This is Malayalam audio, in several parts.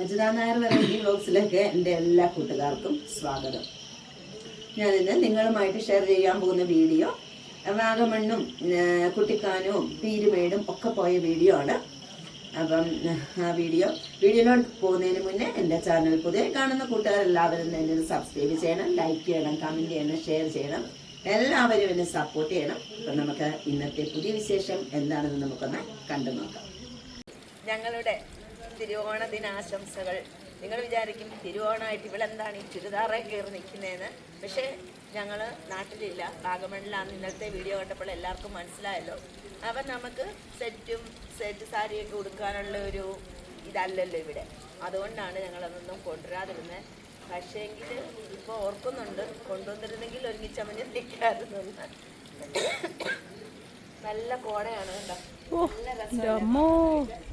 അജിത നായർ വെറൈറ്റി വ്ലോഗ്സിലേക്ക് എൻ്റെ എല്ലാ കൂട്ടുകാർക്കും സ്വാഗതം. ഞാനിന്ന് നിങ്ങളുമായിട്ട് ഷെയർ ചെയ്യാൻ പോകുന്ന വീഡിയോ വാഗമണ്ണും കുട്ടിക്കാനവും പീരുമേടും ഒക്കെ പോയ വീഡിയോ ആണ്. അപ്പം ആ വീഡിയോയിലോട്ട് പോകുന്നതിന് മുന്നേ എൻ്റെ ചാനൽ പുതിയ കാണുന്ന കൂട്ടുകാരെല്ലാവരും എന്നെ സബ്സ്ക്രൈബ് ചെയ്യണം, ലൈക്ക് ചെയ്യണം, കമൻറ്റ് ചെയ്യണം, ഷെയർ ചെയ്യണം. എല്ലാവരും എന്നെ സപ്പോർട്ട് ചെയ്യണം. അപ്പം നമുക്ക് ഇന്നത്തെ പുതിയ വിശേഷം എന്താണെന്ന് നമുക്കൊന്ന് കണ്ടു നോക്കാം. ഞങ്ങളുടെ തിരുവോണ ദിനാശംസകൾ. നിങ്ങൾ വിചാരിക്കും തിരുവോണമായിട്ട് ഇവളെന്താണ് ഈ ചുരിദാറെ കയറി നിൽക്കുന്നതെന്ന്. പക്ഷേ ഞങ്ങൾ നാട്ടിലില്ല, വാഗമണ്ണിലാണ്. ഇന്നത്തെ വീഡിയോ കണ്ടപ്പോൾ എല്ലാവർക്കും മനസ്സിലായല്ലോ. അപ്പം നമുക്ക് സെറ്റ് സാരിയൊക്കെ ഉടുക്കാനുള്ള ഒരു ഇതല്ലല്ലോ ഇവിടെ. അതുകൊണ്ടാണ് ഞങ്ങളതൊന്നും കൊണ്ടുവരാതിരുന്നത്. പക്ഷേങ്കിൽ ഇപ്പോൾ ഓർക്കുന്നുണ്ട്, കൊണ്ടുവന്നിരുന്നെങ്കിൽ ഒരുമിച്ചമഞ്ഞ് നിൽക്കാമായിരുന്നു. നല്ല കോടയാണ് കേട്ടോ, നല്ല രസമാണ്.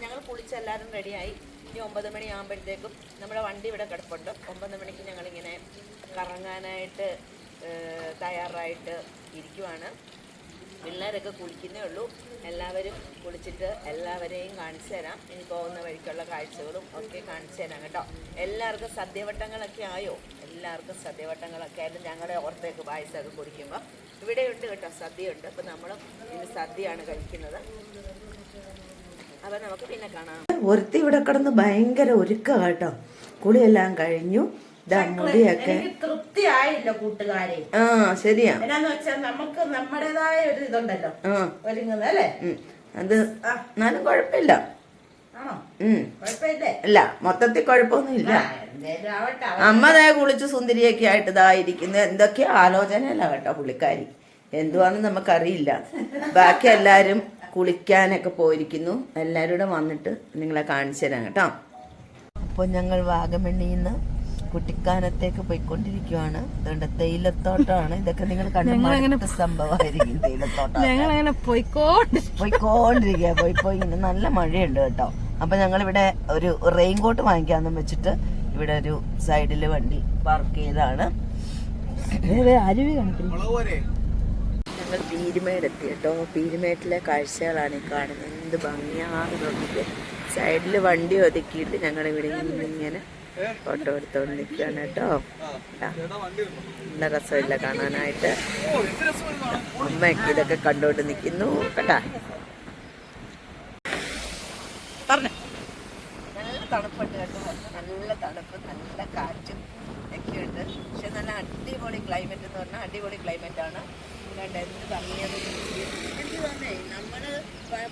ഞങ്ങൾ കുളിച്ചെല്ലാവരും റെഡിയായി. ഇനി 9 മണിയാകുമ്പോഴത്തേക്കും നമ്മുടെ വണ്ടി ഇവിടെ കിടപ്പുണ്ട്. 9 മണിക്ക് ഞങ്ങളിങ്ങനെ കറങ്ങാനായിട്ട് തയ്യാറായിട്ട് ഇരിക്കുവാണ്. പിള്ളേരൊക്കെ കുളിക്കുന്നേ ഉള്ളൂ. എല്ലാവരും കുളിച്ചിട്ട് എല്ലാവരെയും കാണിച്ചു തരാം. ഇനി പോകുന്ന വഴിക്കുള്ള കാഴ്ചകളും ഒക്കെ കാണിച്ചു തരാം കേട്ടോ. എല്ലാവർക്കും സദ്യവട്ടങ്ങളൊക്കെ ആയോ? എല്ലാവർക്കും സദ്യവട്ടങ്ങളൊക്കെ ആയാലും ഞങ്ങളുടെ ഓർത്തേക്ക് പായസമൊക്കെ കുടിക്കുമ്പോൾ ഇവിടെയുണ്ട് കേട്ടോ, സദ്യയുണ്ട്. അപ്പം നമ്മളും ഇനി സദ്യയാണ് കഴിക്കുന്നത്. അപ്പം നമുക്ക് പിന്നെ കാണാം. ഒരുത്തി ഇവിടെ കിടന്ന് ഭയങ്കര ഒരുക്ക കേട്ടോ. കുളിയെല്ലാം കഴിഞ്ഞു. മുടിയൊക്കെ തൃപ്തിയായില്ല കൂട്ടുകാരെ. ആ ശരിയാ. എന്നാന്ന് വെച്ചാൽ നമുക്ക് നമ്മുടേതായ ഒരു ഇതുണ്ടല്ലോ ഒരുങ്ങുന്നത് അല്ലേ. അത് എന്നാലും കുഴപ്പമില്ല. ഇല്ല, മൊത്തത്തിൽ കുഴപ്പമൊന്നുമില്ല. അമ്മതായ കുളിച്ച് സുന്ദരിയൊക്കെ ആയിട്ട് ഇതായിരിക്കുന്നത്. എന്തൊക്കെയോ ആലോചനയല്ല കേട്ടോ പുള്ളിക്കാരി. എന്തുവാണെന്ന് നമുക്കറിയില്ല. ബാക്കി എല്ലാവരും കുളിക്കാനൊക്കെ പോയിരിക്കുന്നു. എല്ലാവരും കൂടെ വന്നിട്ട് നിങ്ങളെ കാണിച്ചു തരാം കേട്ടോ. അപ്പോൾ ഞങ്ങൾ വാഗമണ്ണിൽ നിന്ന് കുട്ടിക്കാനത്തേക്ക് പോയിക്കൊണ്ടിരിക്കുവാണ്. അതുകൊണ്ട് തേയിലത്തോട്ടമാണ് ഇതൊക്കെ. നിങ്ങൾ കണ്ട സംഭവമായിരിക്കും. തേയിലത്തോട്ടം പോയിക്കൊണ്ടിരിക്കുക. പോയി ഇങ്ങനെ നല്ല മഴയുണ്ട് കേട്ടോ. അപ്പൊ ഞങ്ങളിവിടെ ഒരു റെയിൻകോട്ട് വാങ്ങിക്കാമെന്നും വെച്ചിട്ട് ഇവിടെ ഒരു സൈഡില് വണ്ടി പാർക്ക് ചെയ്താണ്. അരുവി കണക്കിന് ഞങ്ങൾ പീരുമേടെത്തി കേട്ടോ. പീരുമേട്ടിലെ കാഴ്ചകളാണ് ഈ കാണുന്നത്. എന്ത് ഭംഗിയാണ് നോക്കിയിട്ട്. സൈഡിൽ വണ്ടി ഒതുക്കിയിട്ട് ഞങ്ങളിവിടെ ഇങ്ങനെ ഫോട്ടോ എടുത്തോണ്ട് നിൽക്കുകയാണ് കേട്ടോ. നല്ല രസമില്ല കാണാനായിട്ട്. അമ്മയൊക്കെ ഇതൊക്കെ കണ്ടോണ്ട് നിൽക്കുന്നു കേട്ടാ. പറഞ്ഞ നല്ല തണുപ്പുണ്ട് കേട്ടോ. നല്ല തണുപ്പ്, നല്ല കാറ്റും ഒക്കെ ഉണ്ട്. പക്ഷെ നല്ല അടിപൊളി ക്ലൈമറ്റ് എന്ന് പറഞ്ഞാൽ അടിപൊളി ക്ലൈമറ്റാണ്. എന്ത് ഭംഗിയത്. എനിക്ക് തോന്നേ നമ്മള്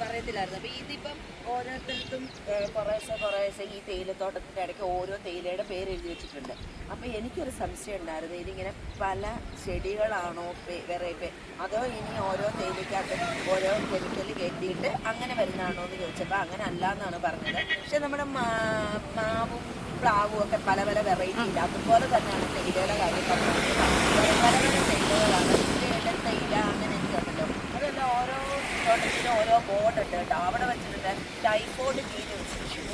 പറയത്തില്ലായിരുന്നു. അപ്പൊ ഇതിപ്പം ഓരോരുത്തർക്കും കുറേശ്ശെ ഈ തേയിലത്തോട്ടത്തിന്റെ ഇടയ്ക്ക് ഓരോ തേയിലയുടെ പേര് എഴുതി വെച്ചിട്ടുണ്ട്. അപ്പൊ എനിക്കൊരു സംശയം ഉണ്ടായിരുന്നു, ഇതിങ്ങനെ പല ചെടികളാണോ വെറൈറ്റി, അതോ ഇനി ഓരോ തേയിലക്കകത്ത് ഓരോ കെമിക്കൽ കയറ്റിയിട്ട് അങ്ങനെ വരുന്നതാണോ എന്ന് ചോദിച്ചപ്പോൾ അങ്ങനെ അല്ല എന്നാണ് പറഞ്ഞത്. പക്ഷെ നമ്മുടെ മാവും പ്ലാവും ഒക്കെ പല പല വെറൈറ്റി ഇല്ല. അതുപോലെ തന്നെയാണ് തേയിലയുടെ കാര്യം പറഞ്ഞത്. പല പല തേയിലകളാണ്. തേയില അങ്ങനെ എനിക്കുണ്ടല്ലോ. അതെല്ലാം ഓരോ തോട്ടത്തിലും ഓരോ ബോർഡ് ഉണ്ട് കേട്ടോ. അവിടെ വെച്ചിട്ടുണ്ട് ടൈഫോയിഡ് മീൻ വെച്ചിട്ടുണ്ട്.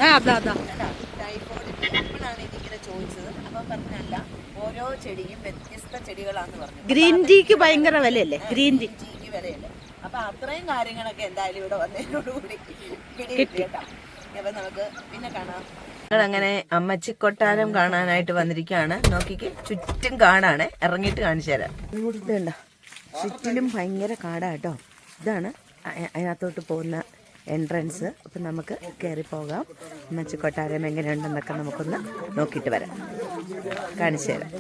ടൈഫോയിഡ് മീൻ. അപ്പോഴാണ് ഇതിങ്ങനെ ചോദിച്ചത്. അപ്പം പറഞ്ഞല്ല, ഓരോ ചെടിയും വ്യത്യസ്ത ചെടികളാണെന്ന് പറഞ്ഞു. ഗ്രീൻ ടീക്ക് ഭയങ്കര വിലയല്ലേ? ഗ്രീൻ ടീക്ക് വിലയല്ലേ. അപ്പൊ അത്രയും കാര്യങ്ങളൊക്കെ എന്തായാലും ഇവിടെ വന്നതിനോടുകൂടി കിട്ടി കേട്ടോ. അപ്പൊ നമുക്ക് പിന്നെ കാണാം. ഞങ്ങളങ്ങനെ അമ്മച്ചി കൊട്ടാരം കാണാനായിട്ട് വന്നിരിക്കുകയാണ്. നോക്കിക്ക്, ചുറ്റും കാടാണ്. ഇറങ്ങിയിട്ട് കാണിച്ചു തരാം. ഇതുണ്ടോ, ചുറ്റിലും ഭയങ്കര കാടാട്ടോ. ഇതാണ് അതിനകത്തോട്ട് പോകുന്ന എൻട്രൻസ്. അപ്പം നമുക്ക് കയറി പോകാം. അമ്മച്ചി കൊട്ടാരം എങ്ങനെയുണ്ടെന്നൊക്കെ നമുക്കൊന്ന് നോക്കിയിട്ട് വരാം, കാണിച്ചു തരാം.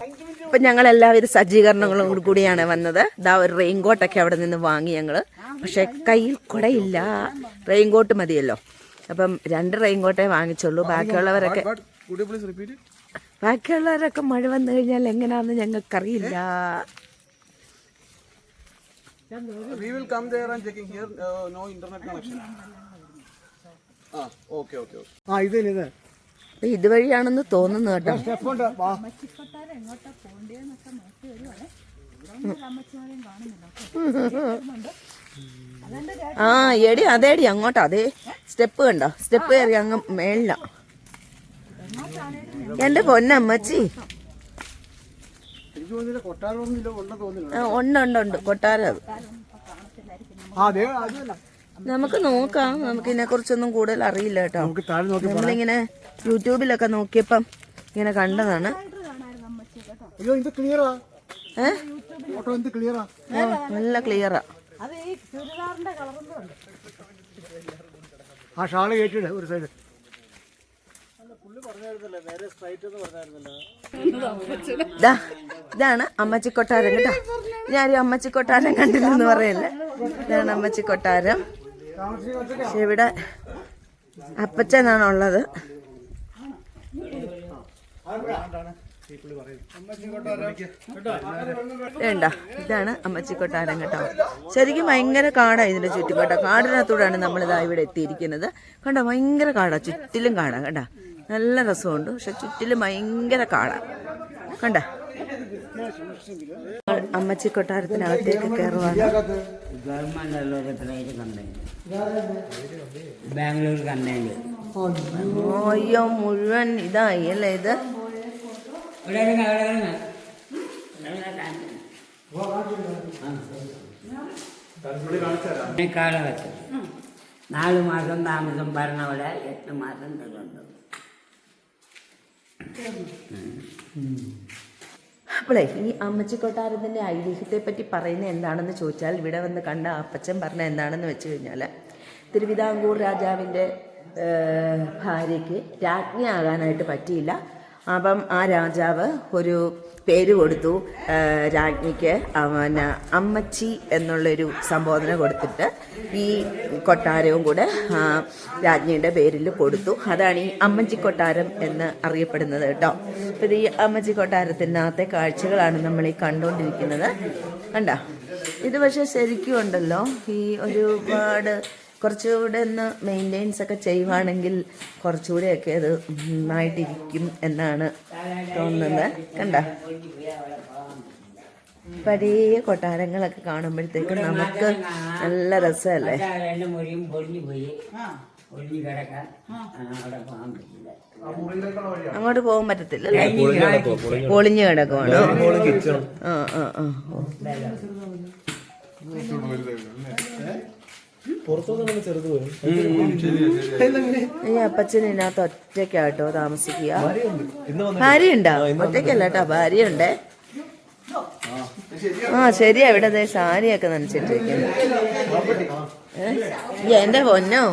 അപ്പം ഞങ്ങൾ എല്ലാവിധ സജ്ജീകരണങ്ങളും കൂടിയാണ് വന്നത്. ഇതാ ഒരു റെയിൻകോട്ടൊക്കെ അവിടെ നിന്ന് വാങ്ങി ഞങ്ങൾ. പക്ഷെ കയ്യിൽ കുടയില്ല. റെയിൻകോട്ട് മതിയല്ലോ. അപ്പം 2 റെയിൻകോട്ടേ വാങ്ങിച്ചുള്ളൂ. ബാക്കിയുള്ളവരൊക്കെ മഴ വന്നു കഴിഞ്ഞാൽ എങ്ങനെയാണെന്ന് ഞങ്ങൾക്കറിയില്ല. We will come there and checking here. No internet connection. Okay. ഇത് ഇതുവഴിയാണെന്ന് തോന്നുന്നു കേട്ടോ. ആ എടി അതേടി അങ്ങോട്ടാ. അതേ സ്റ്റെപ്പ് കണ്ടോ, സ്റ്റെപ്പ് കയറി അങ്ങ് മേളില. എന്റെ പൊന്നമ്മച്ചി ഉണ്ട് കൊട്ടാരം. നമുക്ക് നോക്കാം. നമുക്ക് ഇതിനെ കുറിച്ചൊന്നും കൂടുതൽ അറിയില്ല കേട്ടോ. നമ്മളിങ്ങനെ യൂട്യൂബിലൊക്കെ നോക്കിയപ്പം ഇങ്ങനെ കണ്ടതാണ്. അയ്യോ ഇത് ക്ലിയറാ, ഏഹ് ഫോട്ടോ എന്ത് ക്ലിയറാ, നല്ല ക്ലിയറാ. ആ ഷാള് കേട്ടിട്ട് ഒരു സൈഡ്. ഇതാണ് അമ്മച്ചി കൊട്ടാരം കേട്ടോ. ഞാനൊരു അമ്മച്ചി കൊട്ടാരം കണ്ടില്ലെന്ന് പറയല്ലേ. ഇതാണ് അമ്മച്ചി കൊട്ടാരം. പക്ഷെ ഇവിടെ അപ്പച്ചനാണുള്ളത്. വേണ്ട, ഇതാണ് അമ്മച്ചി കൊട്ടാരം കേട്ടോ. ശരിക്കും ഭയങ്കര കാടാണ് ഇതിന്റെ ചുറ്റും കേട്ടോ. കാടിനകത്തൂടാണ് നമ്മളിതാ ഇവിടെ എത്തിയിരിക്കുന്നത്. കണ്ടോ, ഭയങ്കര കാടാ, ചുറ്റിലും കാടാ കേട്ടോ. നല്ല രസമുണ്ട്. പക്ഷെ ചുറ്റിലും ഭയങ്കര കാടാ കണ്ട. അമ്മച്ചി കൊട്ടാരത്തിനകത്തേക്ക് കയറുവാണ്. ബാംഗ്ലൂർ കണ്ടേല് അയ്യോ, മുഴുവൻ ഇതായി അല്ലേ ഇത്. കാലഘട്ടം 4 മാസം താമസം പറഞ്ഞവിടെ 8 മാസം തരുന്നുണ്ട്. അപ്പോളേ ഈ അമ്മച്ചി കൊട്ടാരത്തിൻ്റെ ഐതിഹ്യത്തെ പറ്റി പറയുന്നത് എന്താണെന്ന് ചോദിച്ചാൽ, ഇവിടെ വന്ന് കണ്ട അപ്പച്ചൻ പറഞ്ഞ എന്താണെന്ന് വെച്ച് കഴിഞ്ഞാൽ, തിരുവിതാംകൂർ രാജാവിൻ്റെ ഭാര്യയ്ക്ക് രാജ്ഞിയാകാനായിട്ട് പറ്റിയില്ല. അപ്പം ആ രാജാവ് ഒരു പേര് കൊടുത്തു രാജ്ഞിക്ക്. അമ്മച്ചി എന്നുള്ളൊരു സംബോധന കൊടുത്തിട്ട് ഈ കൊട്ടാരവും കൂടെ രാജ്ഞിയുടെ പേരിൽ കൊടുത്തു. അതാണ് ഈ അമ്മച്ചി കൊട്ടാരം എന്ന് അറിയപ്പെടുന്നത് കേട്ടോ. അപ്പോൾ ഈ അമ്മച്ചി കൊട്ടാരത്തിനകത്തെ കാഴ്ചകളാണ് നമ്മൾ ഈ കണ്ടുകൊണ്ടിരിക്കുന്നത്. കണ്ട, ഇത് പക്ഷേ ശരിക്കും ഉണ്ടല്ലോ, ഈ ഒരുപാട് കുറച്ചുകൂടെ ഒന്ന് മെയിൻ്റെനൻസ് ഒക്കെ ചെയ്യുവാണെങ്കിൽ കുറച്ചുകൂടെയൊക്കെ അത് നന്നായിട്ടിരിക്കും എന്നാണ് തോന്നുന്നത്. കണ്ട, പഴയ കൊട്ടാരങ്ങളൊക്കെ കാണുമ്പോഴത്തേക്കും നമുക്ക് നല്ല രസമല്ലേ. അങ്ങോട്ട് പോകാൻ പറ്റത്തില്ലല്ലേ, പൊളിഞ്ഞു കിടക്കുവാണോ? ആ ആ ആ. ഈ അപ്പച്ചൻ ഇതിനകത്ത് ഒറ്റയ്ക്കാട്ടോ താമസിക്കുക. ഭാര്യയുണ്ടോ? ഒറ്റയ്ക്കല്ല കേട്ടോ, ഭാര്യയുണ്ടേ. ആ ശരിയാ, ഇവിടെ സാരിയൊക്കെ നനച്ചിട്ടിരിക്കുന്നു. എന്റെ പൊന്നോ,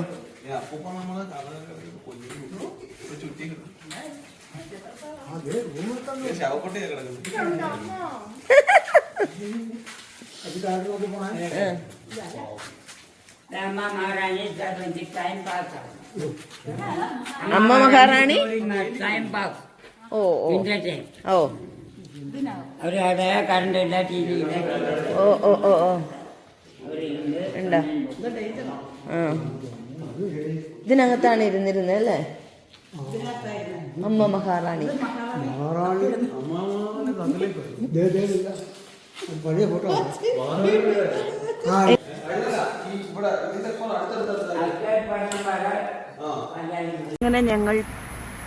അമ്മ മഹാറാണി. ഓ ഓ ഓ അവരവിടെ കറണ്ട് ഇല്ല, ടി വി ഇല്ല. ഓ ഓ ഓ ഓ ഉണ്ടോ? ആ, ഇതിനകത്താണ് ഇരുന്നിരുന്നത് അല്ലേ അമ്മ മഹാറാണി. പഴയ ഫോട്ടോ. അങ്ങനെ ഞങ്ങൾ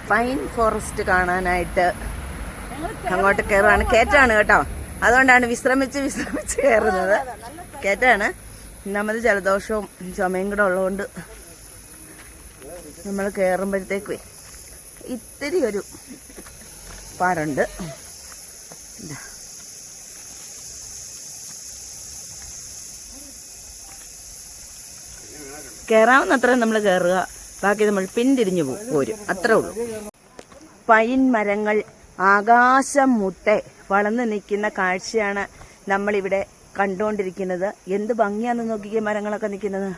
പൈൻ ഫോറസ്റ്റ് കാണാനായിട്ട് അങ്ങോട്ട് കയറുവാണ്. കയറ്റാണ് കേട്ടോ, അതുകൊണ്ടാണ് വിശ്രമിച്ച് കയറുന്നത്. കയറ്റാണ്. നമ്മൾ ജലദോഷവും ചുമയും കൂടെ ഉള്ളതുകൊണ്ട് നമ്മൾ കയറുമ്പോഴത്തേക്ക് ഇത്തിരി ഒരു പാടുണ്ട്. കയറാവുന്നത്ര നമ്മൾ കയറുക, ബാക്കി നമ്മൾ പിന്തിരിഞ്ഞു പോരും, അത്രേ ഉള്ളൂ. പൈൻ മരങ്ങൾ ആകാശം മുട്ടെ വളർന്നു നിൽക്കുന്ന കാഴ്ചയാണ് നമ്മളിവിടെ കണ്ടുകൊണ്ടിരിക്കുന്നത്. എന്ത് ഭംഗിയാന്ന് നോക്കിക്കേ മരങ്ങളൊക്കെ നിൽക്കുന്നത്.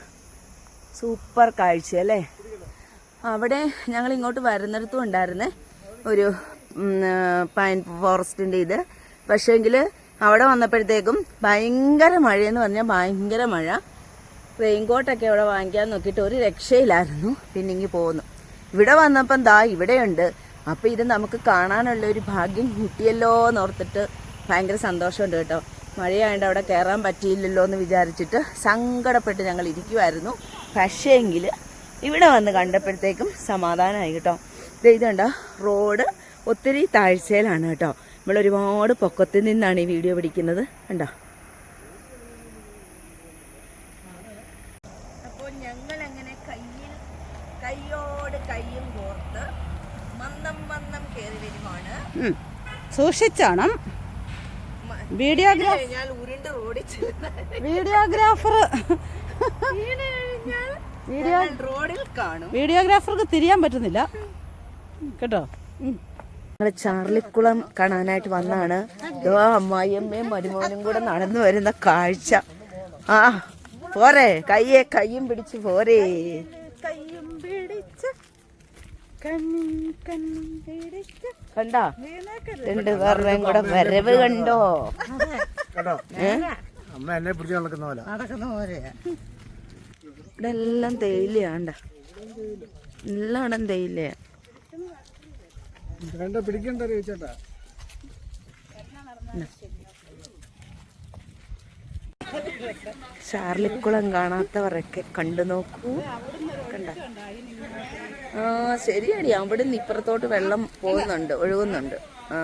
സൂപ്പർ കാഴ്ച അല്ലേ. അവിടെ ഞങ്ങൾ ഇങ്ങോട്ട് വരുന്നിടത്തും ഉണ്ടായിരുന്നേ ഒരു പൈൻ ഫോറസ്റ്റിൻ്റെ ഇത്. പക്ഷേങ്കിൽ അവിടെ വന്നപ്പോഴത്തേക്കും ഭയങ്കര മഴയെന്ന് പറഞ്ഞാൽ ഭയങ്കര മഴ. റെയിൻകോട്ടൊക്കെ അവിടെ വാങ്ങിക്കാൻ നോക്കിയിട്ട് ഒരു രക്ഷയില്ലായിരുന്നു. പിന്നെ ഇങ്ങ് പോന്നു. ഇവിടെ വന്നപ്പം ദാ ഇവിടെയുണ്ട്. അപ്പോൾ ഇത് നമുക്ക് കാണാനുള്ള ഒരു ഭാഗ്യം കിട്ടിയല്ലോ എന്നോർത്തിട്ട് ഭയങ്കര സന്തോഷമുണ്ട് കേട്ടോ. മഴയായതുകൊണ്ട് അവിടെ കയറാൻ പറ്റിയില്ലല്ലോ എന്ന് വിചാരിച്ചിട്ട് സങ്കടപ്പെട്ട് ഞങ്ങൾ ഇരിക്കുമായിരുന്നു. പക്ഷേങ്കിൽ ഇവിടെ വന്ന് കണ്ടപ്പോഴത്തേക്കും സമാധാനമായി കേട്ടോ. ഇതുണ്ടോ, റോഡ് ഒത്തിരി താഴ്ചയിലാണ് കേട്ടോ. നമ്മളൊരുപാട് പൊക്കത്തിൽ നിന്നാണ് ഈ വീഡിയോ പിടിക്കുന്നത്. കണ്ടോ. അപ്പോൾ ഞങ്ങളങ്ങനെ കയ്യോട് കയ്യും കോർത്ത് സൂക്ഷിച്ചോണം. വീഡിയോഗ്രാഫർക്ക് തിരിയാൻ പറ്റുന്നില്ല കേട്ടോ. ഞങ്ങള് ചാർലിക്കുളം കാണാനായിട്ട് വന്നാണ്. അമ്മായിയമ്മയും മരുമോനും കൂടെ നടന്നു വരുന്ന കാഴ്ച. ആ പോരെ, കയ്യും പിടിച്ച് പോരേ. കയ്യും പിടിച്ച് കണ്ടോ രണ്ടുപേരുടെയും കൂടെ വരവ് കണ്ടോ? അമ്മ എന്നെ പിടിച്ച് നടക്കുന്ന പോലെ. ഇവിടെ എല്ലാം തേയിലയാണ്ട, എല്ലായിടം തേയിലയാ. പിടിക്കണ്ട ചേട്ടാ. ചാർലിക്കുളം കാണാത്തവരൊക്കെ കണ്ടു നോക്കൂ. കണ്ട ആ ശരിയാടി, അവിടെ നിന്ന് ഇപ്പുറത്തോട്ട് വെള്ളം പോകുന്നുണ്ട്, ഒഴുകുന്നുണ്ട്. ആ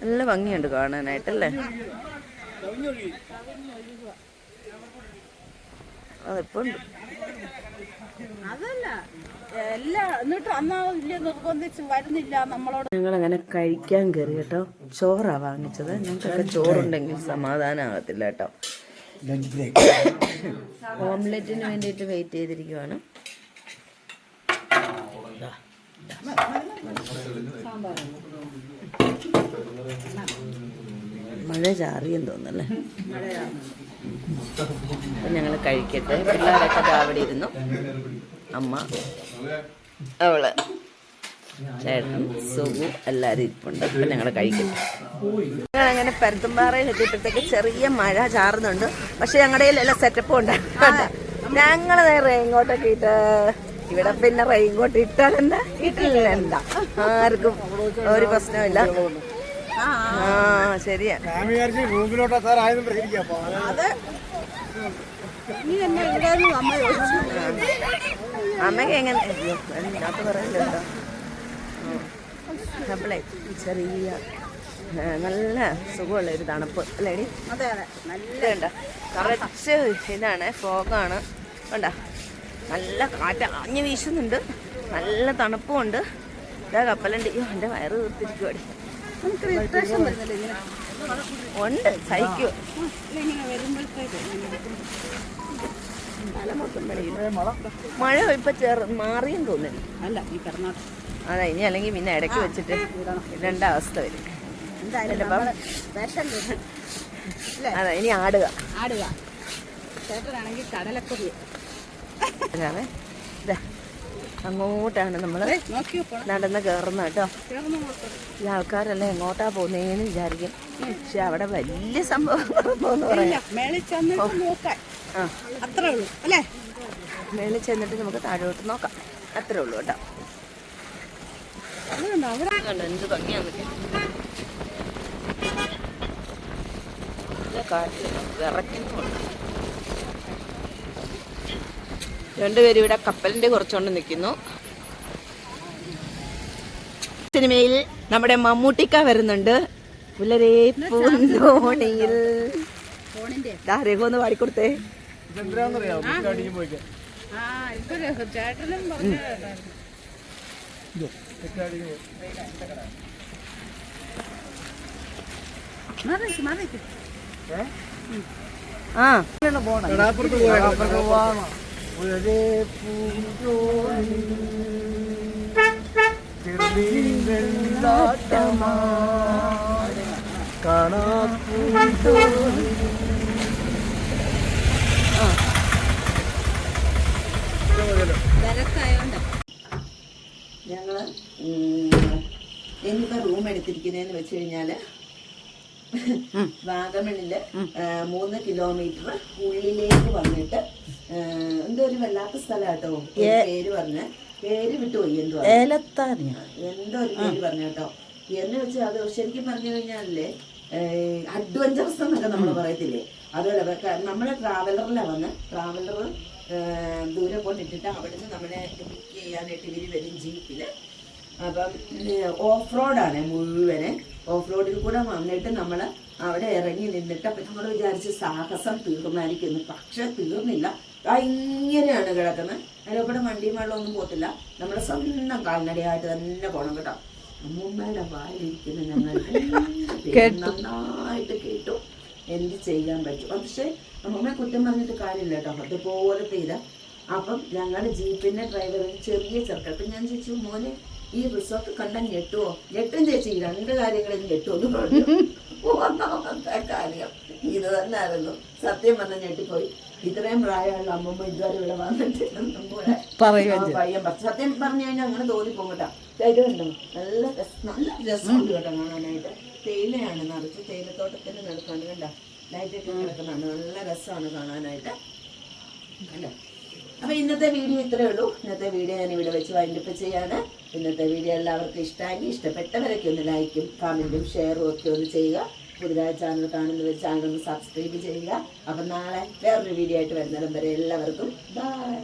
നല്ല ഭംഗിയുണ്ട് കാണാനായിട്ടല്ലേ. അതിപ്പോ ഉണ്ട്. ഞങ്ങളങ്ങനെ കഴിക്കാൻ കയറി കേട്ടോ. ചോറാ വാങ്ങിച്ചത്. ഞങ്ങൾക്കൊക്കെ ചോറുണ്ടെങ്കിൽ സമാധാനമാകത്തില്ല കേട്ടോ. ഓംലെറ്റിന് വേണ്ടിയിട്ട് വെയിറ്റ് ചെയ്തിരിക്കുവാണ്. മഴ ചാറിയെന്ന് തോന്നല്ലേ. അപ്പം ഞങ്ങൾ കഴിക്കട്ടെ. പിള്ളേരൊക്കെ അവിടെ ഇരുന്നു. അമ്മ, അവള്, ചേട്ടൻ, സുഖു എല്ലാവരും ഇരിപ്പുണ്ട്. അപ്പം ഞങ്ങൾ കഴിക്കട്ടെ. ഞങ്ങളങ്ങനെ പരുത്തുംപാറയിൽ എത്തിയപ്പോഴത്തേക്ക് ചെറിയ മഴ ചാറുന്നുണ്ട്. പക്ഷെ ഞങ്ങളുടെ എല്ലാം സെറ്റപ്പും ഉണ്ട്. ഞങ്ങൾ റെയിൻകോട്ടൊക്കെ ഇട്ട്, ഇവിടെ പിന്നെ റെയിൻകോട്ട് ഇട്ടാലെന്താ ഇട്ടില്ലെന്താ, ആർക്കും ഒരു പ്രശ്നമില്ല. ആ ശരിയാ. അമ്മക്ക് എങ്ങനെ അതിനകത്ത് പറയല്ലോ. നമ്മളെ ചെറിയ നല്ല സുഖമുള്ള ഒരു തണുപ്പ് അല്ലേടി. നല്ല കണ്ട കുറച്ച് ഇതാണ്, ഫോഗാണ് കണ്ട. നല്ല കാറ്റ് ആഞ്ഞു വീശുന്നുണ്ട്, നല്ല തണുപ്പുമുണ്ട്. ഇതാ കപ്പലുണ്ട്. അയ്യോ എൻ്റെ വയറ് തീർത്തിരിക്കുവാടി. ഉണ്ട് സഹിക്കൂ. മഴ ഇപ്പൊ മാറിയെന്ന് തോന്നുന്നു. അതാ ഇനി അല്ലെങ്കിൽ പിന്നെ ഇടയ്ക്ക് വെച്ചിട്ട് ഇടേണ്ട അവസ്ഥ വരും. അതാ ഇനി ആടുക. അതെ അങ്ങോട്ടാണ് നമ്മൾ നടന്ന് കയറുന്ന കേട്ടോ. ഈ ആൾക്കാരെല്ലാം എങ്ങോട്ടാ പോകുന്നതെന്ന് വിചാരിക്കും. പക്ഷെ അവിടെ വലിയ സംഭവം മേളിൽ ചെന്നിട്ട് നമുക്ക് താഴോട്ട് നോക്കാം. അത്രേ ഉള്ളൂ കേട്ടോ. എന്ത് ഭംഗിയാന്ന് കാറ്റ് വിറയ്ക്കുന്നുണ്ട്. രണ്ടുപേരും ഇവിടെ കപ്പലിന്റെ കുറച്ചുകൊണ്ട് നിൽക്കുന്നു. സിനിമയിൽ നമ്മുടെ മമ്മൂട്ടിക്ക വരുന്നുണ്ട്. പുലരേ പൂന്തോണിയിൽ. രഘുവൊന്ന് പാടിക്കൊടുത്തേ. ആ ഞങ്ങള് എന്നിപ്പോ റൂം എടുത്തിരിക്കുന്നതെന്ന് വെച്ച് കഴിഞ്ഞാല് വാഗമണില് 3 കിലോമീറ്റർ ഉള്ളിലേക്ക് വന്നിട്ട് എന്തോ ഒരു വല്ലാത്ത സ്ഥലമാട്ടോ. പേര് പറഞ്ഞ പേര് വിട്ടുപോയി. എന്തോ എന്തോ ഒരു പേര് പറഞ്ഞ കേട്ടോ. എന്ന് വെച്ചാൽ അത് ശരിക്കും പറഞ്ഞു കഴിഞ്ഞാലേ അഡ്വഞ്ചറസ് എന്നൊക്കെ നമ്മൾ പറയത്തില്ലേ, അതുപോലെ നമ്മളെ ട്രാവലറിലാണ് വന്ന്. ട്രാവലർ ദൂരെ കൊണ്ടിട്ടിട്ട് അവിടുന്ന് നമ്മളെ ബുക്ക് ചെയ്യാനായിട്ട് ഇവര് വരും ജീപ്പില്. അപ്പം ഓഫ് റോഡാണ് മുഴുവന്. ഓഫ് റോഡിൽ കൂടെ വന്നിട്ട് നമ്മൾ അവിടെ ഇറങ്ങി നിന്നിട്ട് അപ്പം നമ്മൾ വിചാരിച്ച് സാഹസം തീർന്നായിരിക്കുന്നു. പക്ഷെ തീർന്നില്ല. ഇങ്ങനെയാണ് കിടക്കുന്നത്. അതിലൂടെ വണ്ടിയും വെള്ളമൊന്നും പോകത്തില്ല. നമ്മുടെ സ്വന്തം കാൽനടയായിട്ട് തന്നെ പോകണം കേട്ടോ. അമ്മൂമ്മയുടെ വായിലിരിക്കുന്ന ഞങ്ങൾ നന്നായിട്ട് കേട്ടു. എന്ത് ചെയ്യാൻ പറ്റും? പക്ഷെ അമ്മൂമ്മയെ കുറ്റം പറഞ്ഞിട്ട് കാര്യമില്ല കേട്ടോ, അതുപോലത്തെ ഇതാ. അപ്പം ഞങ്ങളുടെ ജീപ്പിന്റെ ഡ്രൈവർ ചെറിയ ചെറുക്കൻ. അപ്പം ഞാൻ ചോദിച്ചു, മോനെ ഈ റിസോർട്ട് കണ്ടാൽ ഞെട്ടുവോ? ഞെട്ടും ചേച്ചി, 2 കാര്യങ്ങളിൽ ഞെട്ടുമെന്ന് പറഞ്ഞു. ഒന്നാമത്തെ കാര്യം ഇത് തന്നെ ആയിരുന്നു. സത്യം പറഞ്ഞ ഞെട്ടിപ്പോയി. ഇത്രയും പ്രായമുള്ള അമ്മമ്മ ഇതുവരെ ഇവിടെ വന്നിട്ടില്ലെന്നും കൂടെ പയ്യൻ സത്യം പറഞ്ഞു കഴിഞ്ഞാൽ അങ്ങനെ തോന്നിപ്പോകും കേട്ടോ. ഇത് കണ്ടോ, നല്ല രസമുണ്ട് കേട്ടോ കാണാനായിട്ട്. തേയിലയാണ് നിറച്ച്, തേയിലത്തോട്ടത്തിന്റെ നടക്കാണ് കണ്ടോ, ലൈറ്റൊക്കെ കിടക്കുന്നതാണ്. നല്ല രസമാണ് കാണാനായിട്ട് കണ്ടോ. അപ്പൊ ഇന്നത്തെ വീഡിയോ ഇത്രയേ ഉള്ളൂ. ഇന്നത്തെ വീഡിയോ ഞാൻ ഇവിടെ വെച്ച് വൈൻഡപ്പ് ചെയ്യാണ്. ഇന്നത്തെ വീഡിയോ എല്ലാവർക്കും ഇഷ്ടമായി. ഇഷ്ടപ്പെട്ടവരൊക്കെ ഒന്ന് ലൈക്കും കമന്റും ഷെയറും ഒക്കെ ഒന്ന് ചെയ്യുക. പുതിയതായ ചാനൽ കാണുന്നവർ ചാനൽ ഒന്ന് സബ്സ്ക്രൈബ് ചെയ്യുക. അപ്പം നാളെ വേറൊരു വീഡിയോ ആയിട്ട് വരുന്നിടം വരെ എല്ലാവർക്കും ബൈ.